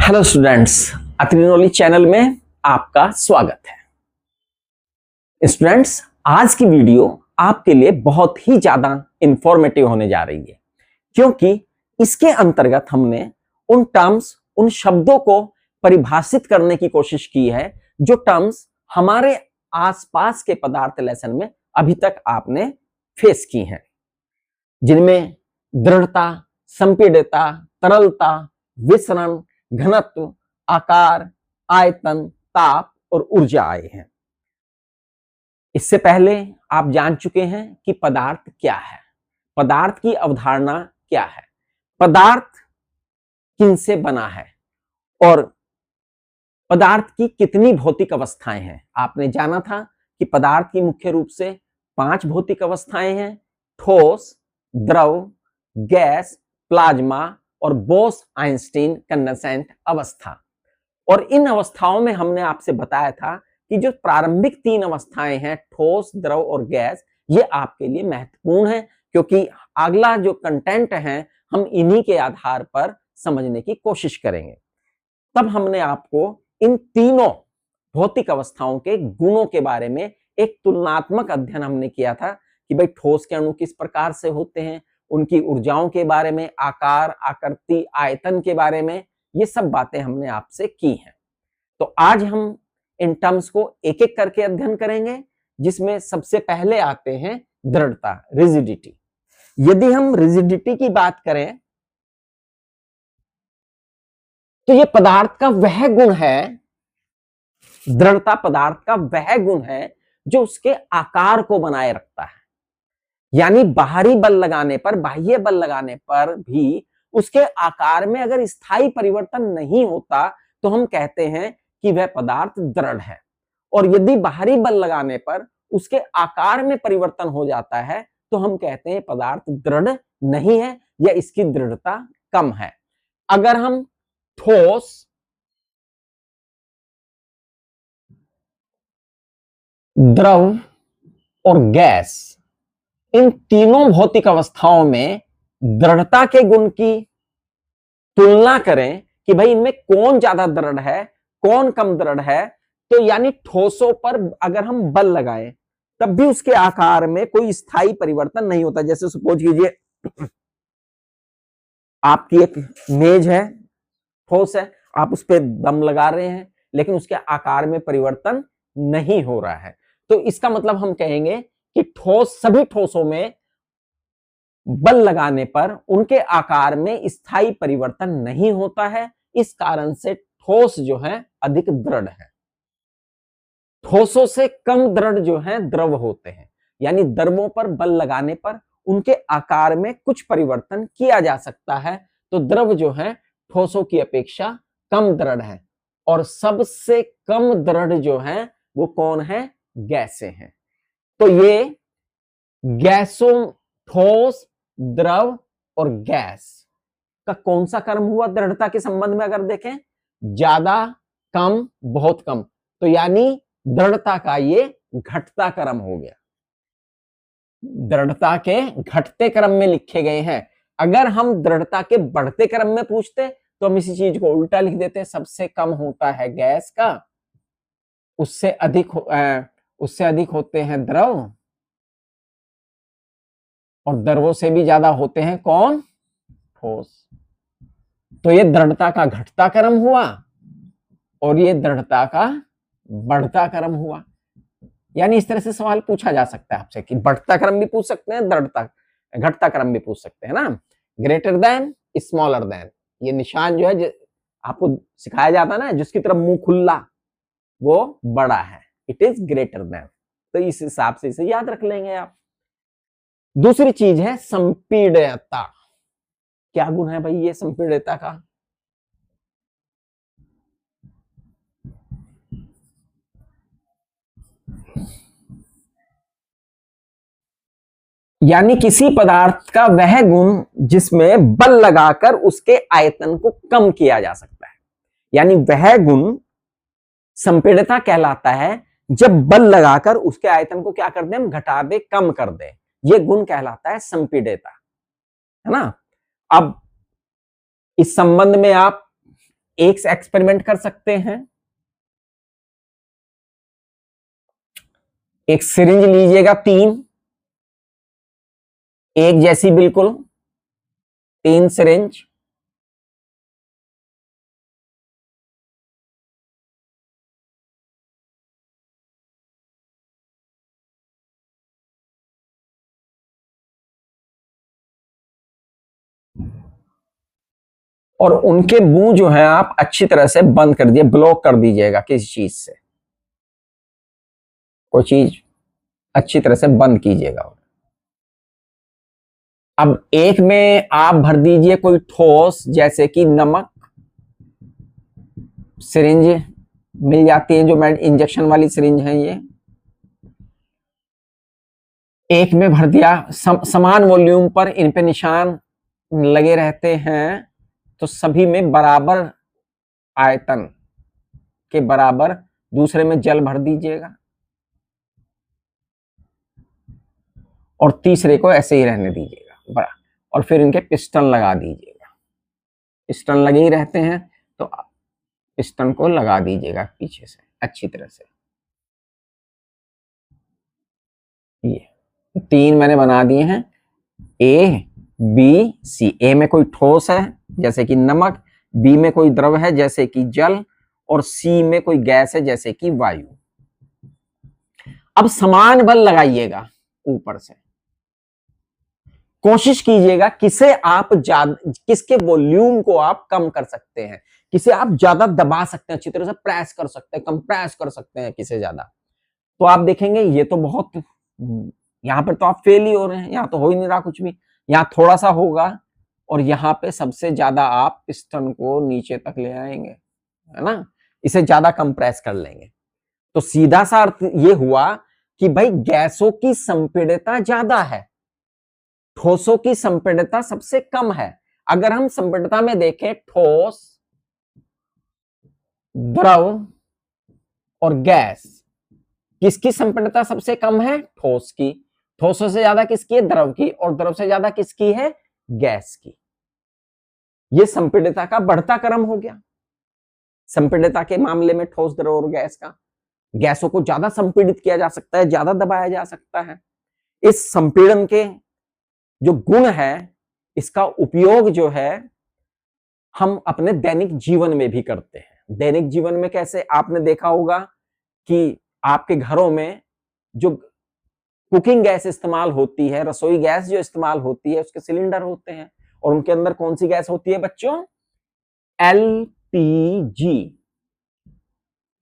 Hello students, अत्रिनोली channel में आपका स्वागत है। स्टूडेंट्स, आज की वीडियो आपके लिए बहुत ही ज्यादा इंफॉर्मेटिव होने जा रही है, क्योंकि इसके अंतर्गत हमने उन टर्म्स, उन शब्दों को परिभाषित करने की कोशिश की है जो टर्म्स हमारे आसपास के पदार्थ लेसन में अभी तक आपने फेस की हैं, जिनमें दृढ़ता, संपीड्यता, तरलता, विसरण, घनत्व, आकार, आयतन, ताप और ऊर्जा आए हैं। इससे पहले आप जान चुके हैं कि पदार्थ क्या है, पदार्थ की अवधारणा क्या है, पदार्थ किनसे बना है और पदार्थ की कितनी भौतिक अवस्थाएं हैं। आपने जाना था कि पदार्थ की मुख्य रूप से 5 भौतिक अवस्थाएं हैं: ठोस, द्रव, गैस, प्लाज्मा और बोस-आइंस्टीन कंडेंसेंट अवस्था। और इन अवस्थाओं में हमने आपसे बताया था कि जो प्रारंभिक 3 अवस्थाएं हैं, ठोस, द्रव और गैस, ये आपके लिए महत्वपूर्ण है, क्योंकि अगला जो कंटेंट है हम इन्हीं के आधार पर समझने की कोशिश करेंगे। तब हमने आपको इन तीनों भौतिक अवस्थाओं के गुणों के बारे में एक तुलनात्मक अध्ययन हमने किया था कि भाई ठोस के अणु किस प्रकार से होते हैं, उनकी ऊर्जाओं के बारे में, आकार, आकृति, आयतन के बारे में, ये सब बातें हमने आपसे की हैं। तो आज हम इन टर्म्स को एक एक करके अध्ययन करेंगे, जिसमें सबसे पहले आते हैं दृढ़ता, रिजिडिटी। यदि हम रिजिडिटी की बात करें तो ये पदार्थ का वह गुण है, दृढ़ता पदार्थ का वह गुण है जो उसके आकार को बनाए रखता है। यानी बाहरी बल लगाने पर, बाह्य बल लगाने पर भी उसके आकार में अगर स्थायी परिवर्तन नहीं होता तो हम कहते हैं कि वह पदार्थ दृढ़ है। और यदि बाहरी बल लगाने पर उसके आकार में परिवर्तन हो जाता है तो हम कहते हैं पदार्थ दृढ़ नहीं है या इसकी दृढ़ता कम है। अगर हम ठोस, द्रव और गैस, इन तीनों भौतिक अवस्थाओं में दृढ़ता के गुण की तुलना करें कि भाई इनमें कौन ज्यादा दृढ़ है, कौन कम दृढ़ है, तो यानी ठोसों पर अगर हम बल लगाएं तब भी उसके आकार में कोई स्थायी परिवर्तन नहीं होता। जैसे सपोज कीजिए आपकी एक मेज है, ठोस है, आप उस पर दम लगा रहे हैं लेकिन उसके आकार में परिवर्तन नहीं हो रहा है, तो इसका मतलब हम कहेंगे कि ठोस, सभी ठोसों में बल लगाने पर उनके आकार में स्थायी परिवर्तन नहीं होता है। इस कारण से ठोस जो है अधिक दृढ़ है। ठोसों से कम दृढ़ जो है द्रव होते हैं, यानी द्रवों पर बल लगाने पर उनके आकार में कुछ परिवर्तन किया जा सकता है, तो द्रव जो है ठोसों की अपेक्षा कम दृढ़ है। और सबसे कम दृढ़ जो है वो कौन है? गैसें हैं। तो ये गैसों, ठोस, द्रव और गैस का कौन सा क्रम हुआ दृढ़ता के संबंध में? अगर देखें, ज्यादा, कम, बहुत कम, तो यानी दृढ़ता का ये घटता क्रम हो गया। दृढ़ता के घटते क्रम में लिखे गए हैं। अगर हम दृढ़ता के बढ़ते क्रम में पूछते तो हम इसी चीज को उल्टा लिख देते, सबसे कम होता है गैस का, उससे अधिक होते हैं द्रव, और द्रवों से भी ज्यादा होते हैं कौन? ठोस। तो ये दृढ़ता का घटता क्रम हुआ और ये दृढ़ता का बढ़ता क्रम हुआ। यानी इस तरह से सवाल पूछा जा सकता है आपसे कि बढ़ता क्रम भी पूछ सकते हैं, दृढ़ता, घटता क्रम भी पूछ सकते हैं ना। ग्रेटर देन, स्मॉलर देन, ये निशान जो है आपको सिखाया जाता है ना, जिसकी तरफ मुंह खुला वो बड़ा है, इट इज ग्रेटर देन। तो इस हिसाब से इसे याद रख लेंगे आप। दूसरी चीज है संपीड्यता। क्या गुण है भाई ये संपीड्यता का? यानी किसी पदार्थ का वह गुण जिसमें बल लगाकर उसके आयतन को कम किया जा सकता है, यानी वह गुण संपीड्यता कहलाता है जब बल लगाकर उसके आयतन को क्या कर दें? हम घटा दे, कम कर दे, ये गुण कहलाता है संपीड्यता, है ना। अब इस संबंध में आप एक एक्सपेरिमेंट कर सकते हैं। एक सिरिंज लीजिएगा, एक जैसी बिल्कुल 3 सिरिंज, और उनके मुंह जो है आप अच्छी तरह से बंद कर दिए, ब्लॉक कर दीजिएगा किसी चीज से, कोई चीज अच्छी तरह से बंद कीजिएगा। अब एक में आप भर दीजिए कोई ठोस, जैसे कि नमक, सिरिंज मिल जाती है जो इंजेक्शन वाली सिरिंज है ये। एक में भर दिया, समान वॉल्यूम पर इन पे निशान लगे रहते हैं, तो सभी में बराबर आयतन के बराबर दूसरे में जल भर दीजिएगा, और तीसरे को ऐसे ही रहने दीजिएगा बड़ा, और फिर इनके पिस्टन लगा दीजिएगा। पिस्टन लगे ही रहते हैं तो पिस्टन को लगा दीजिएगा पीछे से अच्छी तरह से। ये 3 मैंने बना दिए हैं, ए बी सी। ए में कोई ठोस है जैसे कि नमक, बी में कोई द्रव है जैसे कि जल, और सी में कोई गैस है जैसे कि वायु। अब समान बल लगाइएगा ऊपर से, कोशिश कीजिएगा किसे आप किसके वॉल्यूम को आप कम कर सकते हैं, किसे आप ज्यादा दबा सकते हैं, अच्छी तरह से प्रेस कर सकते हैं, कंप्रेस कर सकते हैं किसे ज्यादा। तो आप देखेंगे ये तो बहुत, यहां पर तो आप फेल ही हो रहे हैं, यहां तो हो ही नहीं रहा कुछ भी, यहां थोड़ा सा होगा, और यहां पे सबसे ज्यादा आप पिस्टन को नीचे तक ले आएंगे, है ना, इसे ज्यादा कंप्रेस कर लेंगे। तो सीधा सा अर्थ ये हुआ कि भाई गैसों की संपीड़ितता ज्यादा है, ठोसों की संपीड़ितता सबसे कम है। अगर हम संपीड़ितता में देखें, ठोस, द्रव और गैस, किसकी संपीड़ितता सबसे कम है? ठोस की। ठोसों से ज्यादा किसकी है? द्रव की। और द्रव से ज्यादा किसकी है? गैस की। यह संपीड़ितता का बढ़ता क्रम हो गया। संपीड़ितता के मामले में ठोस, द्रव और गैस का, गैसों को ज्यादा संपीड़ित किया जा सकता है, ज्यादा दबाया जा सकता है। इस संपीड़न के जो गुण है, इसका उपयोग जो है हम अपने दैनिक जीवन में भी करते हैं। दैनिक जीवन में कैसे? आपने देखा होगा कि आपके घरों में जो कुकिंग गैस इस्तेमाल होती है, रसोई गैस जो इस्तेमाल होती है, उसके सिलेंडर होते हैं, और उनके अंदर कौन सी गैस होती है बच्चों? LPG,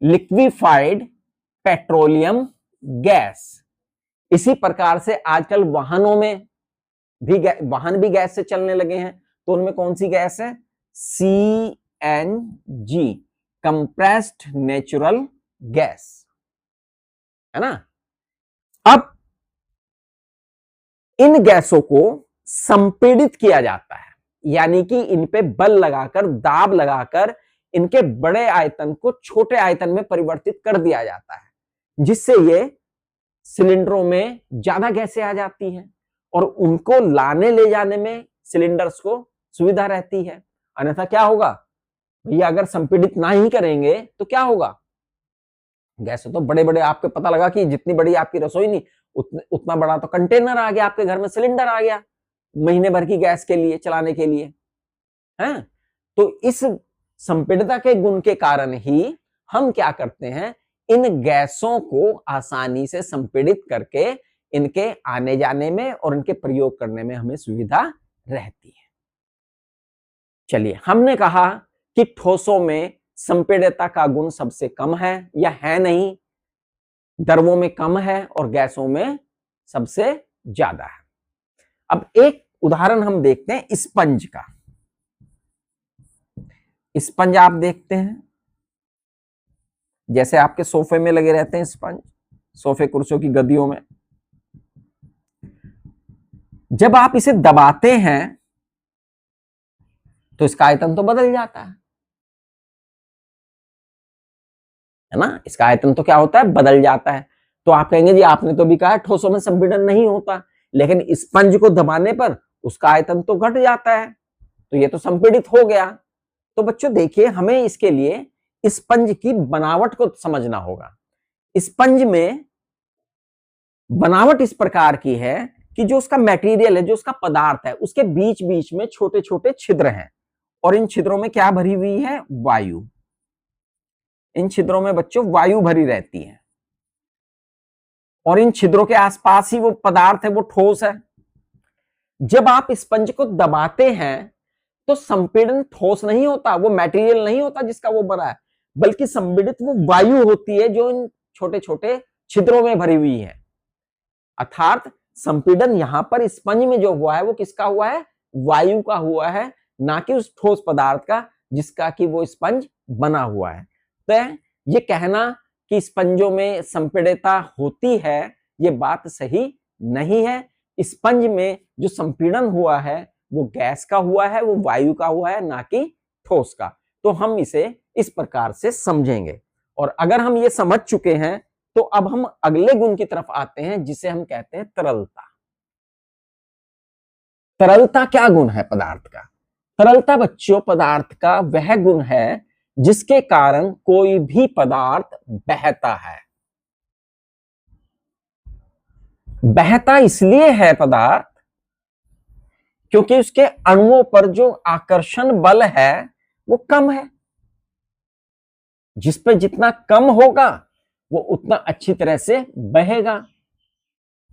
liquefied petroleum gas. इसी प्रकार से आजकल वाहनों में भी वाहन भी गैस से चलने लगे हैं, तो उनमें कौन सी गैस है? सीएनजी, कंप्रेस्ड नेचुरल गैस, है ना। अब इन गैसों को संपीड़ित किया जाता है, यानी कि इन पे बल लगाकर, दाब लगाकर इनके बड़े आयतन को छोटे आयतन में परिवर्तित कर दिया जाता है, जिससे ये सिलेंडरों में ज्यादा गैसें आ जाती हैं, और उनको लाने ले जाने में सिलेंडर्स को सुविधा रहती है। अन्यथा क्या होगा भैया, अगर संपीड़ित ना ही करेंगे तो क्या होगा? गैस तो बड़े बड़े, आपको पता लगा कि जितनी बड़ी आपकी रसोई नहीं, उतना बड़ा तो कंटेनर आ गया आपके घर में, सिलेंडर आ गया महीने भर की गैस के लिए, चलाने के लिए, है। तो इस संपीड़ितता के गुण के कारण ही हम क्या करते हैं, इन गैसों को आसानी से संपीड़ित करके इनके आने जाने में और इनके प्रयोग करने में हमें सुविधा रहती है। चलिए, हमने कहा कि ठोसों में संपीड़ितता का गुण सबसे कम है, या है नहीं, द्रवों में कम है और गैसों में सबसे ज्यादा है। अब एक उदाहरण हम देखते हैं स्पंज का। स्पंज आप देखते हैं, जैसे आपके सोफे में लगे रहते हैं स्पंज, सोफे कुर्सियों की गद्दियों में। जब आप इसे दबाते हैं तो इसका आयतन तो बदल जाता है ना। इसका आयतन तो क्या होता है? बदल जाता है। तो आप कहेंगे जी आपने तो भी कहा ठोसों में संपीड़न नहीं होता, लेकिन स्पंज को दबाने पर उसका आयतन तो घट जाता है, तो ये तो संपीड़ित हो गया। तो बच्चों देखिए, हमें इसके लिए स्पंज की बनावट को समझना होगा। स्पंज में बनावट इस प्रकार की है कि जो उसका मटेरियल है, जो उसका पदार्थ है, उसके बीच बीच में छोटे छोटे छिद्र हैं और इन छिद्रों में क्या भरी हुई है? वायु। इन छिद्रों में बच्चों वायु भरी रहती है और इन छिद्रों के आसपास ही वो पदार्थ है, वो ठोस है। जब आप स्पंज को दबाते हैं तो संपीड़न ठोस नहीं होता, वो मटेरियल नहीं होता जिसका वो बना है, बल्कि संपीड़ित वो वायु होती है जो इन छोटे छोटे छिद्रों में भरी हुई है। अर्थात संपीड़न यहां पर स्पंज में जो हुआ है वो किसका हुआ है? वायु का हुआ है, ना कि उस ठोस पदार्थ का जिसका कि वो स्पंज बना हुआ है। तो ये कहना कि स्पंजों में संपीड़ितता होती है, ये बात सही नहीं है। स्पंज में जो संपीड़न हुआ है वो गैस का हुआ है, वो वायु का हुआ है, ना कि ठोस का। तो हम इसे इस प्रकार से समझेंगे। और अगर हम ये समझ चुके हैं तो अब हम अगले गुण की तरफ आते हैं जिसे हम कहते हैं तरलता। तरलता क्या गुण है पदार्थ का? तरलता बच्चों पदार्थ का वह गुण है जिसके कारण कोई भी पदार्थ बहता है। बहता इसलिए है पदार्थ क्योंकि उसके अणुओं पर जो आकर्षण बल है वो कम है। जिस पे जितना कम होगा वो उतना अच्छी तरह से बहेगा,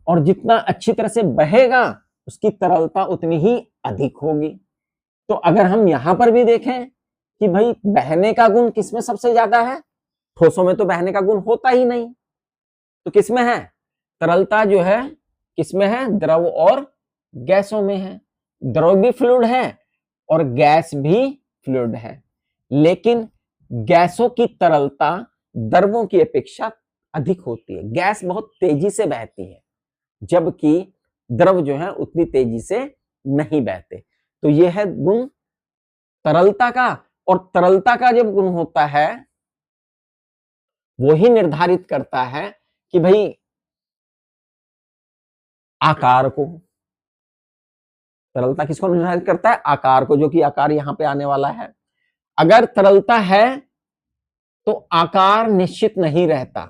और जितना अच्छी तरह से बहेगा उसकी तरलता उतनी ही अधिक होगी। तो अगर हम यहां पर भी देखें कि भाई बहने का गुण किसमें सबसे ज्यादा है? ठोसों में तो बहने का गुण होता ही नहीं, तो किसमें है? तरलता जो है किसमें है? द्रव और गैसों में है। द्रव भी फ्लूइड है और गैस भी फ्लूइड है, लेकिन गैसों की तरलता द्रवों की अपेक्षा अधिक होती है। गैस बहुत तेजी से बहती है जबकि द्रव जो है उतनी तेजी से नहीं बहते। तो यह है गुण तरलता का। और तरलता का जब गुण होता है वो ही निर्धारित करता है कि भाई आकार को। तरलता किसको निर्धारित करता है? आकार को, जो कि आकार यहां पे आने वाला है। अगर तरलता है तो आकार निश्चित नहीं रहता।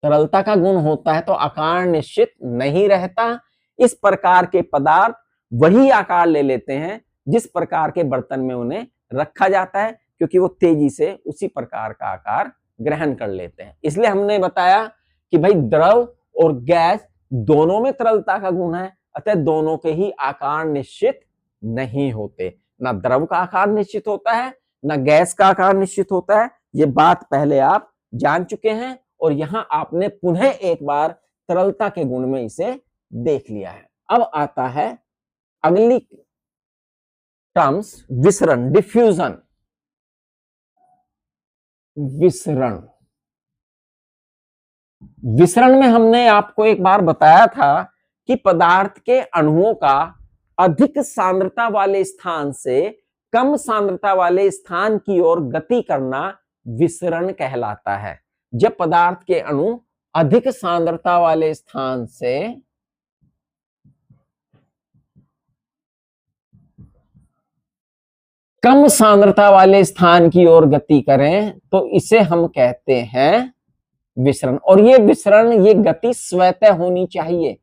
तरलता का गुण होता है तो आकार निश्चित नहीं रहता। इस प्रकार के पदार्थ वही आकार ले लेते हैं जिस प्रकार के बर्तन में उन्हें रखा जाता है, क्योंकि वो तेजी से उसी प्रकार का आकार ग्रहण कर लेते हैं। इसलिए हमने बताया कि भाई द्रव और गैस दोनों में तरलता का गुण है, अतः दोनों के ही आकार निश्चित नहीं होते। ना द्रव का आकार निश्चित होता है, ना गैस का आकार निश्चित होता है। ये बात पहले आप जान चुके हैं और यहां आपने पुनः एक बार तरलता के गुण में इसे देख लिया है। अब आता है अगली टर्म्स, विसरण, डिफ्यूजन। विसरण, विसरण में हमने आपको एक बार बताया था कि पदार्थ के अणुओं का अधिक सांद्रता वाले स्थान से कम सांद्रता वाले स्थान की ओर गति करना विसरण कहलाता है। जब पदार्थ के अणु अधिक सांद्रता वाले स्थान से कम सांद्रता वाले स्थान की ओर गति करें तो इसे हम कहते हैं विसरण। और ये विसरण, ये गति स्वतः होनी चाहिए,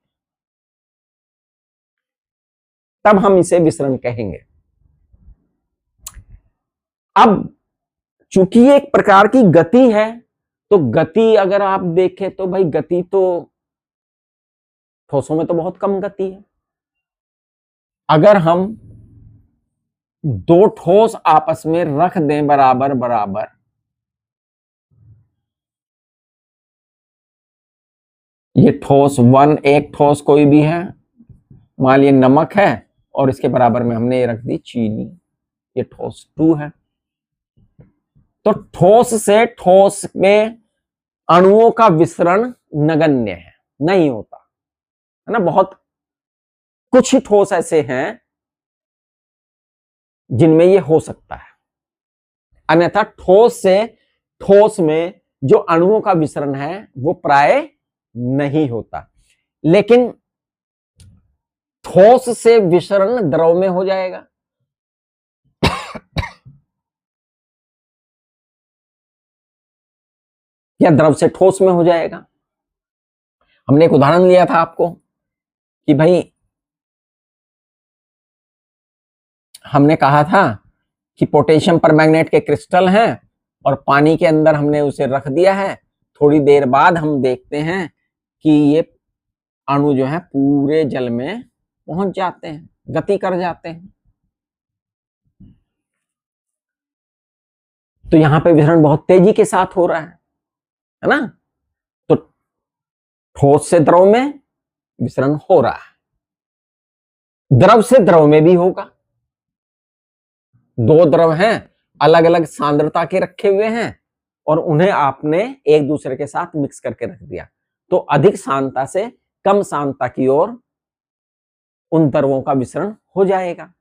तब हम इसे विसरण कहेंगे। अब चूंकि ये एक प्रकार की गति है, तो गति अगर आप देखें तो भाई गति तो ठोसों में तो बहुत कम गति है। अगर हम दो ठोस आपस में रख दें बराबर बराबर, ये ठोस वन, एक ठोस कोई भी है, मान लीजिए नमक है और इसके बराबर में हमने ये रख दी चीनी, ये ठोस टू है। तो ठोस से ठोस में अणुओं का विसरण नगण्य है, नहीं होता है ना। बहुत कुछ ही ठोस ऐसे हैं जिनमें ये हो सकता है, अन्यथा ठोस से ठोस में जो अणुओं का विसरण है वो प्राय नहीं होता। लेकिन ठोस से विसरण द्रव में हो जाएगा या द्रव से ठोस में हो जाएगा। हमने एक उदाहरण लिया था आपको कि भाई हमने कहा था कि पोटेशियम परमैंगनेट के क्रिस्टल हैं और पानी के अंदर हमने उसे रख दिया है। थोड़ी देर बाद हम देखते हैं कि ये अणु जो है पूरे जल में पहुंच जाते हैं, गति कर जाते हैं। तो यहां पे विसरण बहुत तेजी के साथ हो रहा है ना। तो ठोस से द्रव में विसरण हो रहा है, द्रव से द्रव में भी होगा। दो द्रव हैं, अलग अलग सांद्रता के रखे हुए हैं और उन्हें आपने एक दूसरे के साथ मिक्स करके रख दिया, तो अधिक सांद्रता से कम सांद्रता की ओर उन द्रवों का विसरण हो जाएगा।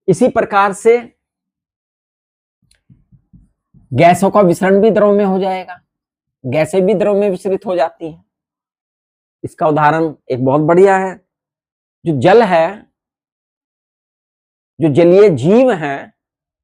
इसी प्रकार से गैसों का विसरण भी द्रव में हो जाएगा, गैसें भी द्रव में विसरित हो जाती हैं। इसका उदाहरण एक बहुत बढ़िया है। जो जल है, जो जलीय जीव हैं,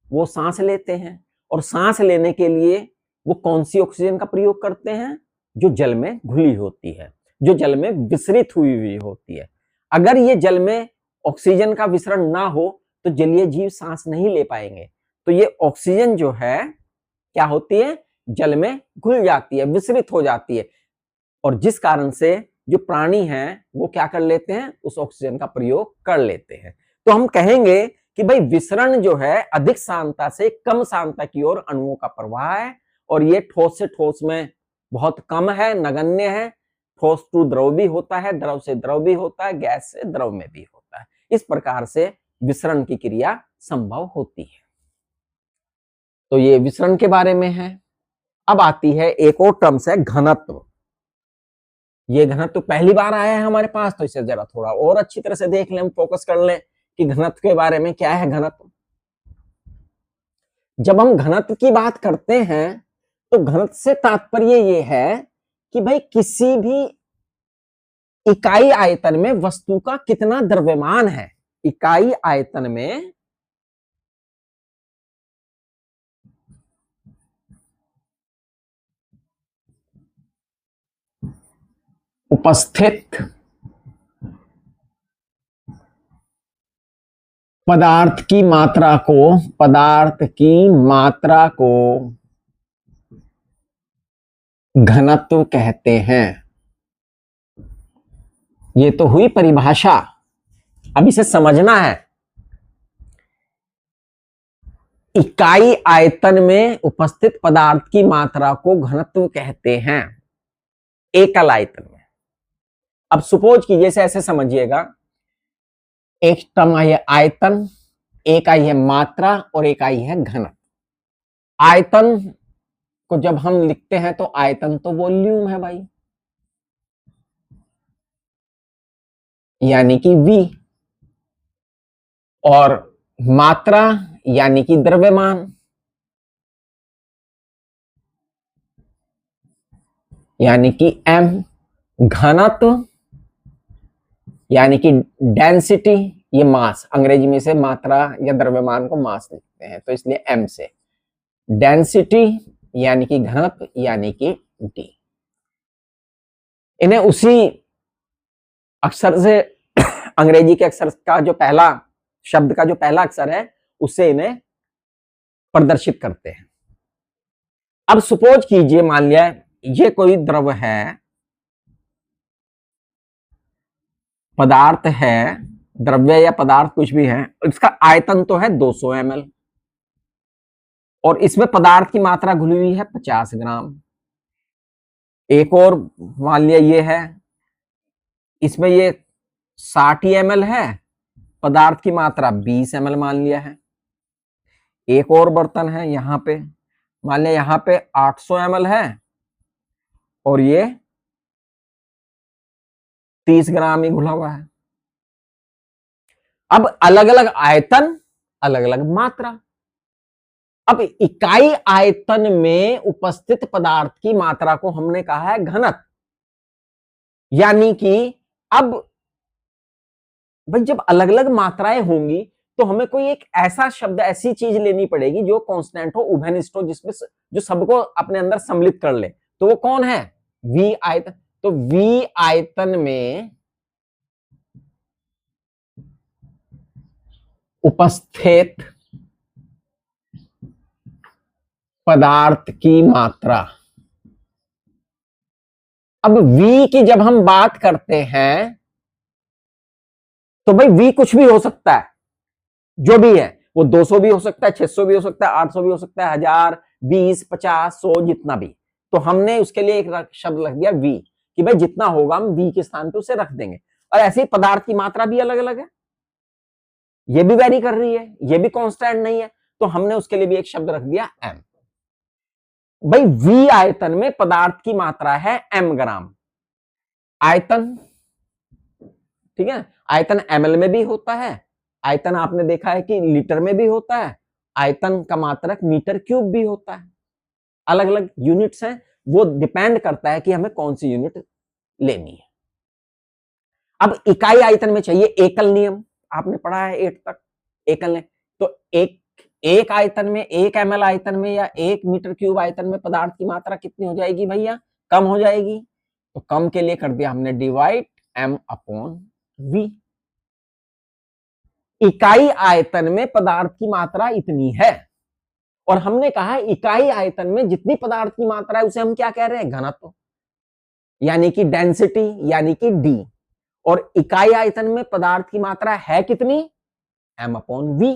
वो सांस लेते हैं और सांस लेने के लिए वो कौन सी ऑक्सीजन का प्रयोग करते हैं? जो जल में घुली होती है, जो जल में विसरित हुई होती है। अगर ये जल में ऑक्सीजन का विसरण ना हो तो जलीय जीव सांस नहीं ले पाएंगे। तो ये ऑक्सीजन जो है क्या होती है? जल में घुल जाती है, विसरित हो जाती है, और जिस कारण से जो प्राणी हैं वो क्या कर लेते हैं? उस ऑक्सीजन का प्रयोग कर लेते हैं। तो हम कहेंगे कि भाई विसरण जो है अधिक सांद्रता से कम सांद्रता की ओर अणुओं का प्रवाह है, और ये ठोस से ठोस में बहुत कम है, नगण्य है। ठोस टू द्रव भी होता है, द्रव से द्रव भी होता है, गैस से द्रव में भी होता है। इस प्रकार से विसरण की क्रिया संभव होती है। तो ये विसरण के बारे में है। अब आती है एक और टर्म्स है घनत्व। ये घनत्व पहली बार आया है हमारे पास, तो इसे जरा थोड़ा और अच्छी तरह से देख लें, हम फोकस कर लें कि घनत्व के बारे में क्या है। घनत्व, जब हम घनत्व की बात करते हैं तो घनत्व से तात्पर्य ये है कि भाई किसी भी इकाई आयतन में वस्तु का कितना द्रव्यमान है। इकाई आयतन में उपस्थित पदार्थ की मात्रा को घनत्व कहते हैं। ये तो हुई परिभाषा, अब इसे समझना है। इकाई आयतन में उपस्थित पदार्थ की मात्रा को घनत्व कहते हैं, एकल आयतन में। अब सपोज कीजिए, ऐसे समझिएगा, एक टर्म आई है आयतन, एक आई है मात्रा और एक आई है घनत्व। आयतन को जब हम लिखते हैं तो आयतन तो वॉल्यूम है भाई, यानी कि V, और मात्रा यानी कि द्रव्यमान, यानी कि M। घनत्व यानी कि डेंसिटी, ये मास, अंग्रेजी में से मात्रा या द्रव्यमान को मास लिखते हैं, तो इसलिए M से। डेंसिटी यानी कि घनत्व यानी कि D। इन्हें उसी अक्षर से, अंग्रेजी के अक्षर का जो पहला शब्द का जो पहला अक्षर है उससे इन्हें प्रदर्शित करते हैं। अब सपोज कीजिए, मान लिया ये कोई द्रव है, पदार्थ है, द्रव्य या पदार्थ कुछ भी है, इसका आयतन तो है 200 ml, और इसमें पदार्थ की मात्रा घुली हुई है 50 ग्राम। एक और मान लिया ये है, इसमें ये 60 ml है, पदार्थ की मात्रा 20 ml मान लिया है। एक और बर्तन है यहां पे, मान लिया यहां पे 800 ml है और ये 30 ग्राम ही घुला हुआ है। अब अलग अलग आयतन, अलग अलग मात्रा। अब इकाई आयतन में उपस्थित पदार्थ की मात्रा को हमने कहा है घनत्व, यानी कि अब भाई जब अलग अलग मात्राएं होंगी तो हमें कोई एक ऐसा शब्द, ऐसी चीज लेनी पड़ेगी जो कांस्टेंट हो, उभयनिष्ठ हो, जिसमें जो सबको अपने अंदर सम्मिलित कर ले। तो वो कौन है? वी आयतन। तो वी आयतन में उपस्थित पदार्थ की मात्रा। अब v की जब हम बात करते हैं तो भाई v कुछ भी हो सकता है, जो भी है वो 200 भी हो सकता है, 600 भी हो सकता है, 800 भी हो सकता है, 1000, 20, 50, 100, जितना भी। तो हमने उसके लिए एक शब्द रख दिया v, कि भाई जितना होगा हम v के स्थान पे उसे रख देंगे। और ऐसे ही पदार्थ की मात्रा भी अलग अलग है, ये भी वेरी कर रही है, ये भी कांस्टेंट नहीं है, तो हमने उसके लिए भी एक शब्द रख दिया m। भाई v आयतन में पदार्थ की मात्रा है m ग्राम। आयतन, ठीक है, आयतन ml में भी होता है, आयतन आपने देखा है कि लीटर में भी होता है, आयतन का मात्रक मीटर क्यूब भी होता है। अलग अलग यूनिट्स हैं, वो डिपेंड करता है कि हमें कौन सी यूनिट लेनी है। अब इकाई आयतन में चाहिए एकल नियम, आपने पढ़ा है 8 तक, एकल ने। तो एक आयतन में, 1 ml आयतन में या 1 मीटर क्यूब आयतन में पदार्थ की मात्रा कितनी हो जाएगी भैया? कम हो जाएगी। तो कम के लिए कर दिया हमने डिवाइड m अपॉन v। इकाई आयतन में पदार्थ की मात्रा इतनी है, और हमने कहा इकाई आयतन में जितनी पदार्थ की मात्रा है उसे हम क्या कह रहे हैं? घनत्व, यानी कि डेंसिटी, यानी कि d। और इकाई आयतन में पदार्थ की मात्रा है कितनी? m upon v।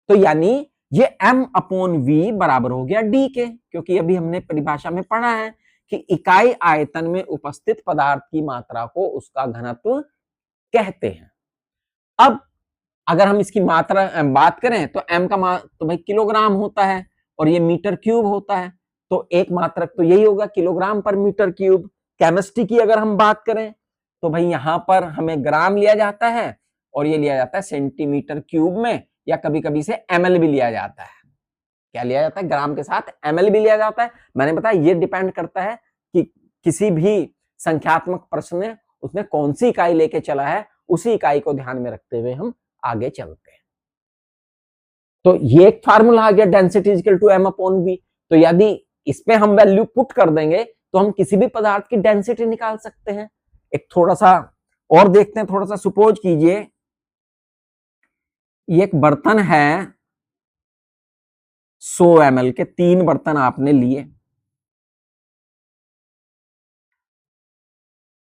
तो यानी ये m अपॉन v बराबर हो गया d के, क्योंकि अभी हमने परिभाषा में पढ़ा है कि इकाई आयतन में उपस्थित पदार्थ की मात्रा को उसका घनत्व कहते हैं। अब अगर हम इसकी मात्रा बात करें तो m का तो भाई किलोग्राम होता है, और ये मीटर क्यूब होता है, तो एक मात्रक तो यही होगा, किलोग्राम पर मीटर क्यूब। केमिस्ट्री की अगर हम बात करें तो भाई यहां पर हमें ग्राम लिया जाता है, और ये लिया जाता है सेंटीमीटर क्यूब में, या कभी कभी से ml भी लिया जाता है। क्या लिया जाता है? ग्राम के साथ ml भी लिया जाता है। मैंने बताया ये डिपेंड करता है कि किसी भी संख्यात्मक प्रश्न में उसने कौन सी इकाई लेके चला है, उसी इकाई को ध्यान में रखते हुए हम आगे चलते हैं। तो ये एक फार्मूला आ गया, density equal to m upon v। तो यदि इसमें हम वैल्यू पुट कर देंगे तो हम किसी भी पदार्थ की डेंसिटी निकाल सकते हैं। एक थोड़ा सा और देखते हैं, थोड़ा सा सपोज कीजिए, ये एक बर्तन है 100 ml के, 3 बर्तन आपने लिए,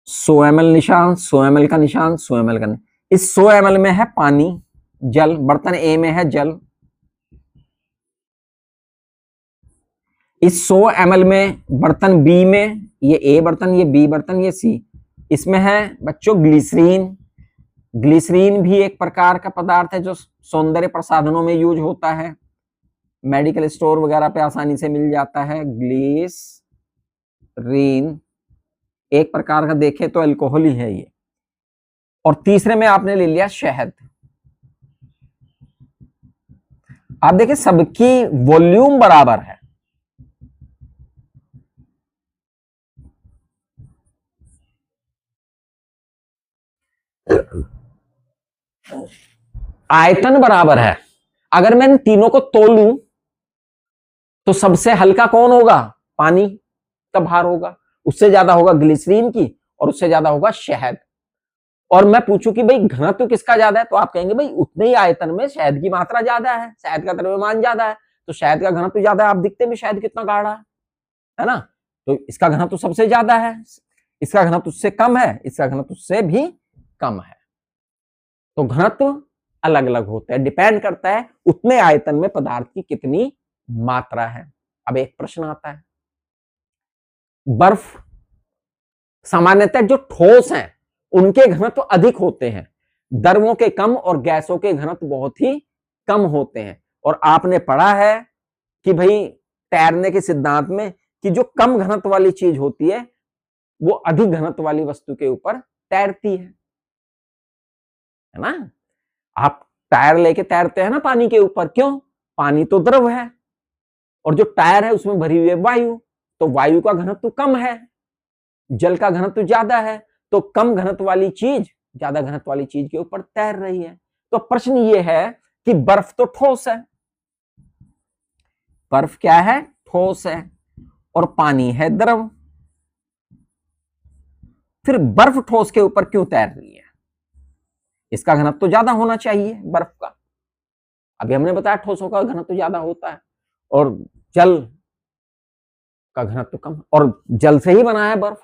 100 ml निशान, 100 ml का निशान, 100 ml का। इस 100 ml में है पानी, जल, बर्तन ए में है जल। इस 100 ml में बर्तन बी में, ये ए बर्तन, ये बी बर्तन, ये सी, इसमें है बच्चों ग्लिसरीन। ग्लिसरीन भी एक प्रकार का पदार्थ है जो सौंदर्य प्रसाधनों में यूज होता है, मेडिकल स्टोर वगैरह पे आसानी से मिल जाता है। ग्लिसरीन एक प्रकार का देखे तो अल्कोहल ही है ये। और तीसरे में आपने ले लिया शहद। आप देखिए सबकी वॉल्यूम बराबर है, आयतन बराबर है। अगर मैं इन तीनों को तोलूं तो सबसे हल्का कौन होगा? पानी का भार होगा, उससे ज्यादा होगा ग्लिसरीन की, और उससे ज्यादा होगा शहद। और मैं पूछूं कि भाई घनत्व किसका ज्यादा है, तो आप कहेंगे भाई उतने ही आयतन में शहद की मात्रा ज्यादा है, शहद का द्रव्यमान ज्यादा है, तो शहद का घनत्व ज्यादा है। आप दिखते भी शहद कितना गाढ़ा है ना, तो इसका घनत्व सबसे ज्यादा है, इसका घनत्व उससे कम है, इसका घनत्व उससे भी कम है। तो घनत्व अलग अलग होते हैं, डिपेंड करता है उतने आयतन में पदार्थ की कितनी मात्रा है। अब एक प्रश्न आता है, बर्फ सामान्यतः जो ठोस हैं उनके घनत्व अधिक होते हैं, द्रवों के कम और गैसों के घनत्व बहुत ही कम होते हैं। और आपने पढ़ा है कि भाई तैरने के सिद्धांत में कि जो कम घनत्व वाली चीज होती है वो अधिक घनत्व वाली वस्तु के ऊपर तैरती है ना। आप टायर लेके तैरते हैं ना पानी के ऊपर, क्यों? पानी तो द्रव है, और जो टायर है उसमें भरी हुई है वायु, तो वायु का घनत्व कम है, जल का घनत्व ज्यादा है, तो कम घनत्व वाली चीज ज्यादा घनत्व वाली चीज के ऊपर तैर रही है। तो प्रश्न ये है कि बर्फ तो ठोस है, बर्फ क्या है? ठोस है, और पानी है द्रव। फिर बर्फ ठोस के ऊपर क्यों तैर रही है? इसका घनत्व तो ज्यादा होना चाहिए बर्फ का। अभी हमने बताया ठोसों का घनत्व ज्यादा होता है और जल का घनत्व कम, और जल से ही बना है बर्फ,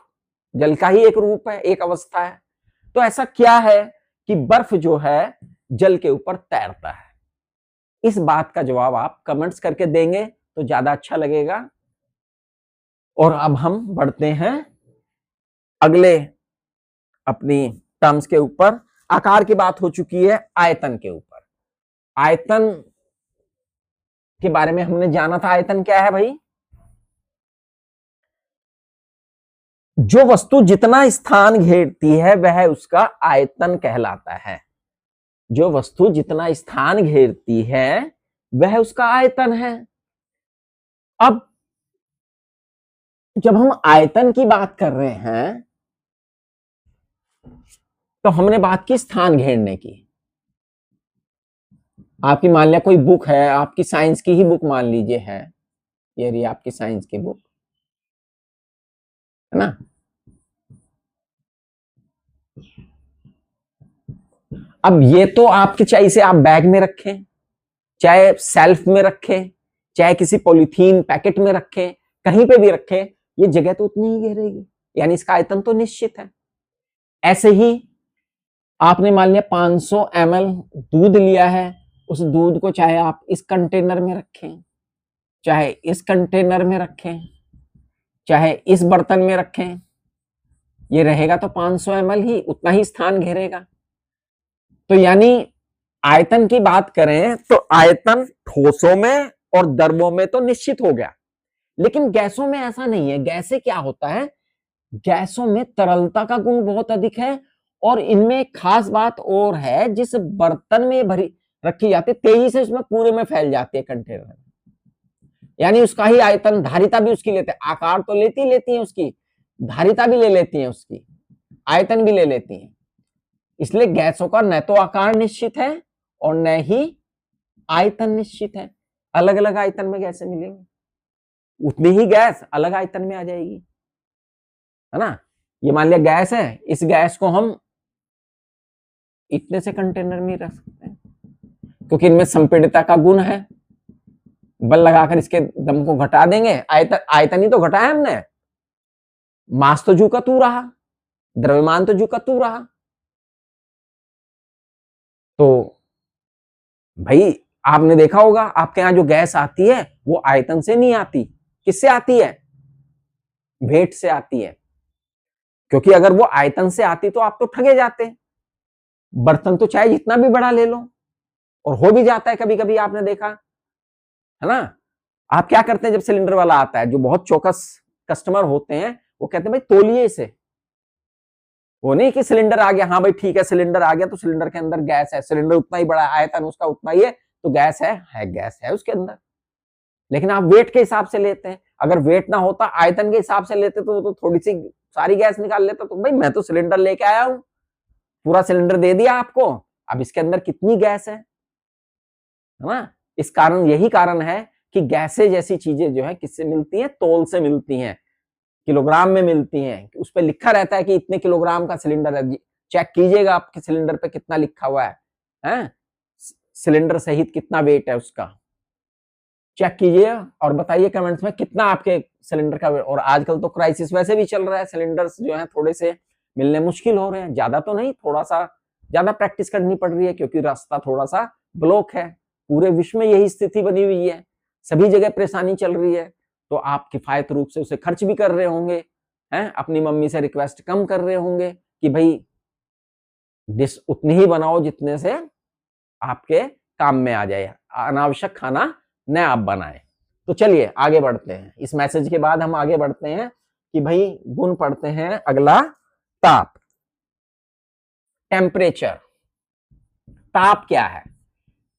जल का ही एक रूप है, एक अवस्था है। तो ऐसा क्या है कि बर्फ जो है जल के ऊपर तैरता है? इस बात का जवाब आप कमेंट्स करके देंगे तो ज्यादा अच्छा लगेगा। और अब हम बढ़ते हैं अगले अपनी टर्म्स के ऊपर। आकार की बात हो चुकी है, आयतन के ऊपर। आयतन के बारे में हमने जाना था। आयतन क्या है भाई? जो वस्तु जितना स्थान घेरती है वह उसका आयतन कहलाता है। जो वस्तु जितना स्थान घेरती है वह उसका आयतन है। अब जब हम आयतन की बात कर रहे हैं तो हमने बात की स्थान घेरने की। आपकी मान लिया कोई बुक है, आपकी साइंस की ही बुक मान लीजिए है, ये रही आपकी साइंस की बुक, है ना। अब ये तो आपके चाहे इसे आप बैग में रखें, चाहे सेल्फ में रखें, चाहे किसी पॉलीथीन पैकेट में रखें, कहीं पे भी रखें, ये जगह तो उतनी ही घेरेगी, यानी इसका आयतन तो निश्चित है। ऐसे ही आपने मान लिया 500 ml दूध लिया है, उस दूध को चाहे आप इस कंटेनर में रखें, चाहे इस कंटेनर में रखें, चाहे इस बर्तन में रखें, ये रहेगा तो 500 ml ही, उतना ही स्थान घेरेगा। तो यानी आयतन की बात करें तो आयतन ठोसों में और द्रवों में तो निश्चित हो गया, लेकिन गैसों में ऐसा नहीं है। गैसें क्या होता है? गैसों में तरलता का गुण बहुत अधिक है, और इनमें एक खास बात और है, जिस बर्तन में भरी रखी जाती है तेजी से उसमें पूरे में फैल जाती है कंटेनर, यानी उसका ही आयतन, धारिता भी उसकी लेते हैं। आकार तो लेती है उसकी, धारिता भी ले लेती है उसकी, आयतन भी ले लेती है। इसलिए गैसों का न तो आकार निश्चित है और न ही आयतन निश्चित है। अलग अलग आयतन में गैसें मिलेंगी, उतनी ही गैस अलग आयतन में आ जाएगी, है ना। ये मान लिया गैस है, इस गैस को हम इतने से कंटेनर में रख सकते हैं, क्योंकि इनमें संपीड़ितता का गुण है। बल लगाकर इसके दम को घटा देंगे, आयतन ही तो घटाया हमने, मास तो जू का तू रहा, द्रव्यमान तो जू का तू रहा। तो भाई आपने देखा होगा आपके यहां जो गैस आती है वो आयतन से नहीं आती, किससे आती है? वेट से आती है, क्योंकि अगर वो आयतन से आती तो आप तो ठगे जाते। बर्तन तो चाहे जितना भी बड़ा ले लो, और हो भी जाता है कभी कभी, आपने देखा है ना। आप क्या करते हैं जब सिलेंडर वाला आता है, जो बहुत चौकस कस्टमर होते हैं, वो कहते हैं भाई तोलिए इसे। वो नहीं कि सिलेंडर आ गया, हाँ भाई ठीक है सिलेंडर आ गया तो सिलेंडर के अंदर गैस है, सिलेंडर उतना ही बड़ा है, आयतन उसका उतना ही है, तो गैस है गैस है उसके अंदर। लेकिन आप वेट के हिसाब से लेते हैं, अगर वेट ना होता आयतन के हिसाब से लेते तो थोड़ी सी सारी गैस निकाल लेता। तो भाई मैं तो सिलेंडर लेके आया हूं, पूरा सिलेंडर दे दिया आपको, अब इसके अंदर कितनी गैस है ना। इस कारण, यही कारण है कि गैसें जैसी चीजें जो है किससे मिलती हैं? तौल से मिलती हैं, किलोग्राम में मिलती हैं। उस पर लिखा रहता है कि इतने किलोग्राम का सिलेंडर है, चेक कीजिएगा आपके सिलेंडर पे कितना लिखा हुआ है? सिलेंडर सहित कितना वेट है उसका, चेक कीजिए और बताइए कमेंट्स में कितना आपके सिलेंडर का। और आजकल तो क्राइसिस वैसे भी चल रहा है, सिलेंडर्स जो है थोड़े से मिलने मुश्किल हो रहे हैं, ज्यादा तो नहीं, थोड़ा सा ज्यादा प्रैक्टिस करनी पड़ रही है, क्योंकि रास्ता थोड़ा सा ब्लॉक है। पूरे विश्व में यही स्थिति बनी हुई है, सभी जगह परेशानी चल रही है। तो आप किफायत रूप से उसे खर्च भी कर रहे होंगे, हैं, अपनी मम्मी से रिक्वेस्ट कम कर रहे होंगे कि भाई डिश उतनी ही बनाओ जितने से आपके काम में आ जाए, अनावश्यक खाना न आप बनाएं। तो चलिए आगे बढ़ते हैं। इस मैसेज के बाद हम आगे बढ़ते हैं कि भाई गुण पढ़ते हैं अगला, ताप, टेम्परेचर। ताप क्या है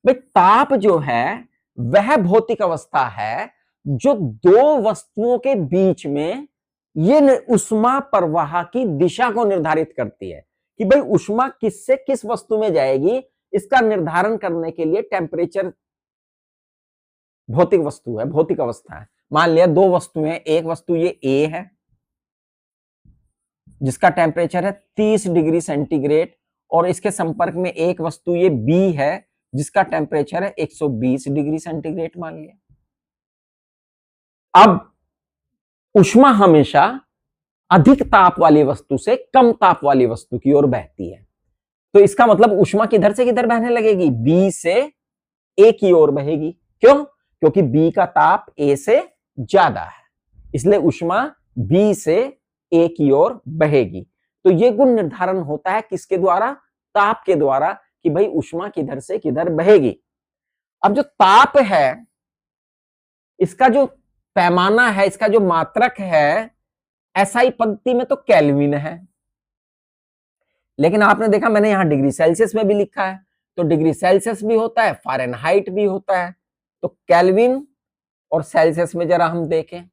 भाई? ताप जो है वह भौतिक अवस्था है जो दो वस्तुओं के बीच में ये उष्मा प्रवाह की दिशा को निर्धारित करती है कि भाई उष्मा किससे किस वस्तु में जाएगी, इसका निर्धारण करने के लिए टेम्परेचर भौतिक वस्तु है, भौतिक अवस्था है। मान लिया दो वस्तुएं, एक वस्तु ये ए है जिसका टेम्परेचर है 30 डिग्री सेंटीग्रेड, और इसके संपर्क में एक वस्तु ये बी है जिसका टेम्परेचर है 120 डिग्री सेंटीग्रेड मान लिया। अब ऊष्मा हमेशा अधिक ताप वाली वस्तु से कम ताप वाली वस्तु की ओर बहती है। तो इसका मतलब ऊष्मा किधर से किधर बहने लगेगी? बी से ए की ओर बहेगी। क्यों? क्योंकि बी का ताप ए से ज्यादा है, इसलिए ऊष्मा बी से ए की ओर बहेगी। तो यह गुण निर्धारण होता है किसके द्वारा? ताप के द्वारा, कि भाई ऊष्मा किधर से किधर बहेगी। अब जो ताप है, इसका जो पैमाना है, इसका जो मात्रक है, एसआई पद्धति में तो केल्विन है, लेकिन आपने देखा मैंने यहां डिग्री सेल्सियस में भी लिखा है, तो डिग्री सेल्सियस भी होता है, फ़ारेनहाइट भी होता है। तो केल्विन और सेल्सियस में जरा हम देखें,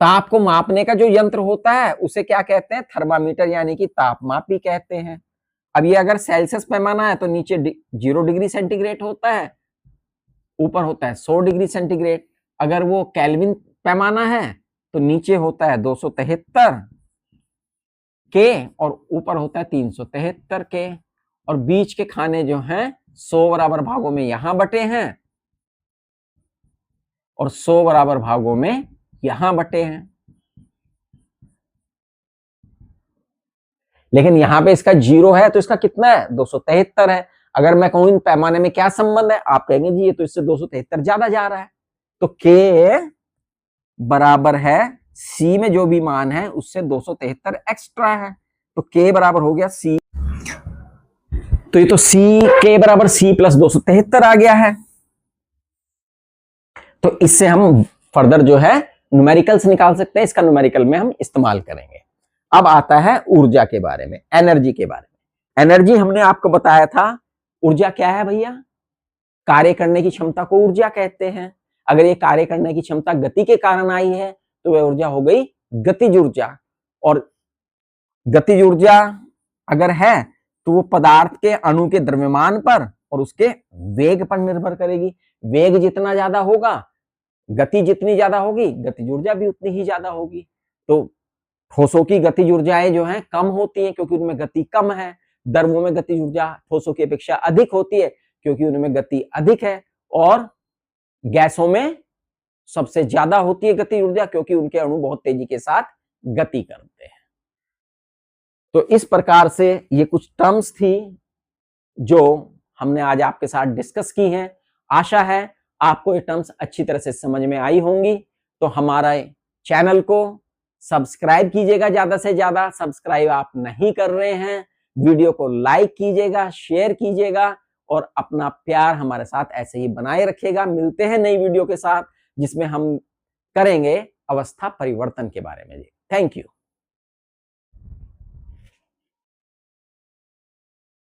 ताप को मापने का जो यंत्र होता है उसे क्या कहते हैं? थर्मामीटर, यानी कि तापमापी कहते हैं। अब ये अगर सेल्सियस पैमाना है तो नीचे 0 डिग्री सेंटीग्रेड होता है, ऊपर होता है 100 डिग्री सेंटीग्रेड। अगर वो केल्विन पैमाना है तो नीचे होता है 273 के और ऊपर होता है 373 के, और बीच के खाने जो हैं 100 बराबर भागों में यहां बटे हैं और 100 बराबर भागों में यहां बटे हैं। लेकिन यहां पे इसका 0 है तो इसका कितना है? 273 है। अगर मैं कहूं इन पैमाने में क्या संबंध है, आप कहेंगे जी ये तो इससे 273 ज्यादा जा रहा है। तो K बराबर है C में जो भी मान है उससे 273 एक्स्ट्रा है, तो K बराबर हो गया C। तो ये तो K बराबर C प्लस 273 आ गया है। तो इससे हम फर्दर जो है न्यूमेरिकल्स निकाल सकते हैं, इसका न्यूमेरिकल में हम इस्तेमाल करेंगे। अब आता है ऊर्जा के बारे में, एनर्जी के बारे में। एनर्जी हमने आपको बताया था, ऊर्जा क्या है भैया? कार्य करने की क्षमता को ऊर्जा कहते हैं। अगर ये कार्य करने की क्षमता गति के कारण आई है तो वह ऊर्जा हो गई गतिज ऊर्जा। और गतिज ऊर्जा अगर है तो वो पदार्थ के अणु के द्रव्यमान पर और उसके वेग पर निर्भर करेगी। वेग जितना ज्यादा होगा, गति जितनी ज्यादा होगी, गतिज ऊर्जा भी उतनी ही ज्यादा होगी। तो ठोसों की गतिज ऊर्जाएं जो हैं कम होती हैं क्योंकि उनमें गति कम है। द्रवों में गतिज ऊर्जा ठोसों की अपेक्षा अधिक होती है क्योंकि उनमें गति अधिक है। और गैसों में सबसे ज्यादा होती है गतिज ऊर्जा क्योंकि उनके अणु बहुत तेजी के साथ गति करते हैं। तो इस प्रकार से ये कुछ टर्म्स थी जो हमने आज आपके साथ डिस्कस की हैं। आशा है आपको ये टर्म्स अच्छी तरह से समझ में आई होंगी। तो हमारे चैनल को सब्सक्राइब कीजिएगा, ज्यादा से ज्यादा। सब्सक्राइब आप नहीं कर रहे हैं, वीडियो को लाइक कीजिएगा, शेयर कीजिएगा और अपना प्यार हमारे साथ ऐसे ही बनाए रखिएगा। मिलते हैं नई वीडियो के साथ जिसमें हम करेंगे अवस्था परिवर्तन के बारे में। Thank you.